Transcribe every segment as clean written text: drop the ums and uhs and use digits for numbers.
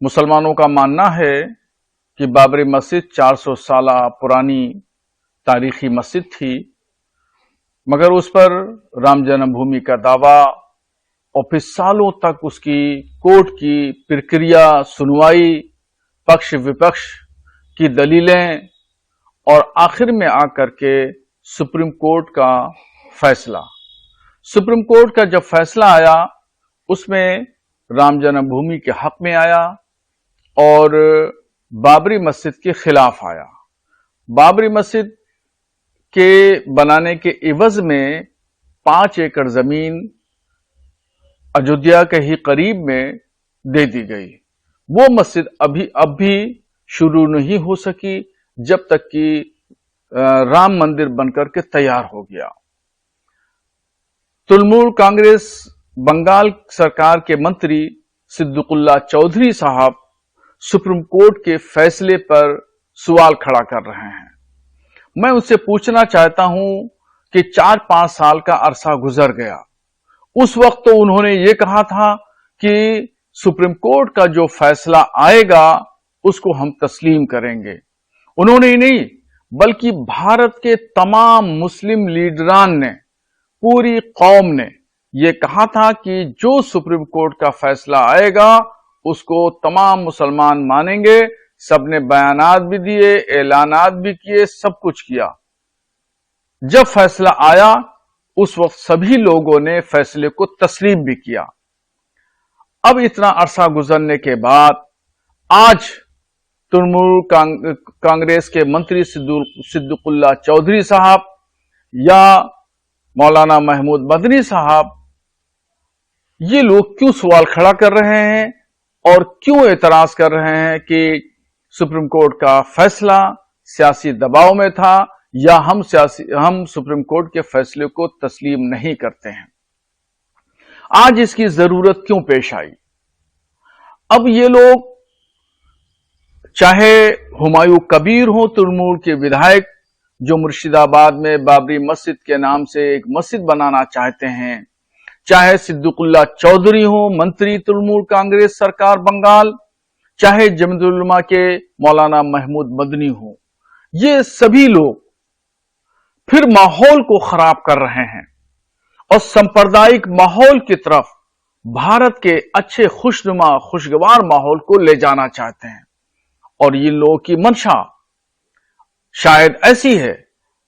मुसलमानों का मानना है कि बाबरी मस्जिद 400 साल पुरानी तारीखी मस्जिद थी, मगर उस पर राम जन्मभूमि का दावा और फिर सालों तक उसकी कोर्ट की प्रक्रिया, सुनवाई, पक्ष विपक्ष की दलीलें और आखिर में आकर के सुप्रीम कोर्ट का फैसला। सुप्रीम कोर्ट का जब फैसला आया उसमें राम जन्मभूमि के हक में आया और बाबरी मस्जिद के खिलाफ आया। बाबरी मस्जिद के बनाने के इवज में 5 एकड़ जमीन अयोध्या के ही करीब में दे दी गई। वो मस्जिद अब भी शुरू नहीं हो सकी जब तक कि राम मंदिर बनकर के तैयार हो गया। तृणमूल कांग्रेस बंगाल सरकार के मंत्री सिद्दुकुल्ला चौधरी साहब सुप्रीम कोर्ट के फैसले पर सवाल खड़ा कर रहे हैं। मैं उनसे पूछना चाहता हूं कि 4-5 साल का अरसा गुजर गया, उस वक्त तो उन्होंने ये कहा था कि सुप्रीम कोर्ट का जो फैसला आएगा उसको हम तस्लीम करेंगे। उन्होंने ही नहीं बल्कि भारत के तमाम मुस्लिम लीडरान ने, पूरी कौम ने ये कहा था कि जो सुप्रीम कोर्ट का फैसला आएगा उसको तमाम मुसलमान मानेंगे। सबने बयानात भी दिए, ऐलानात भी किए, सब कुछ किया। जब फैसला आया उस वक्त सभी लोगों ने फैसले को तस्लीम भी किया। अब इतना अरसा गुजरने के बाद आज तृणमूल कांग्रेस के मंत्री सिद्दुकुल्ला चौधरी साहब या मौलाना महमूद मदनी साहब, ये लोग क्यों सवाल खड़ा कर रहे हैं और क्यों एतराज कर रहे हैं कि सुप्रीम कोर्ट का फैसला सियासी दबाव में था या हम सुप्रीम कोर्ट के फैसले को तस्लीम नहीं करते हैं? आज इसकी जरूरत क्यों पेश आई? अब ये लोग, चाहे हुमायूं कबीर हो तृणमूल के विधायक जो मुर्शिदाबाद में बाबरी मस्जिद के नाम से एक मस्जिद बनाना चाहते हैं, चाहे सिद्दुकुल्ला चौधरी हो मंत्री तृणमूल कांग्रेस सरकार बंगाल, चाहे जमीयतुल उलमा के मौलाना महमूद मदनी हो, ये सभी लोग फिर माहौल को खराब कर रहे हैं और सांप्रदायिक माहौल की तरफ भारत के अच्छे खुशनुमा खुशगवार माहौल को ले जाना चाहते हैं। और ये लोगों की मंशा शायद ऐसी है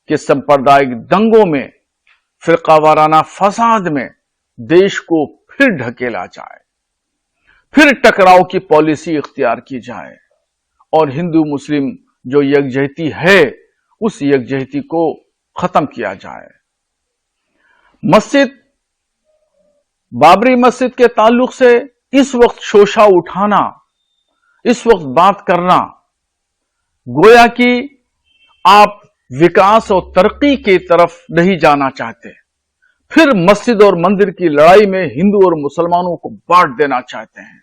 कि सांप्रदायिक दंगों में, फिरकावाराना फसाद में देश को फिर ढकेला जाए, फिर टकराव की पॉलिसी इख्तियार की जाए और हिंदू मुस्लिम जो यकजहती है उस यकजहती को खत्म किया जाए। बाबरी मस्जिद के ताल्लुक से इस वक्त शोशा उठाना, इस वक्त बात करना, गोया कि आप विकास और तरक्की की तरफ नहीं जाना चाहते, फिर मस्जिद और मंदिर की लड़ाई में हिंदू और मुसलमानों को बांट देना चाहते हैं।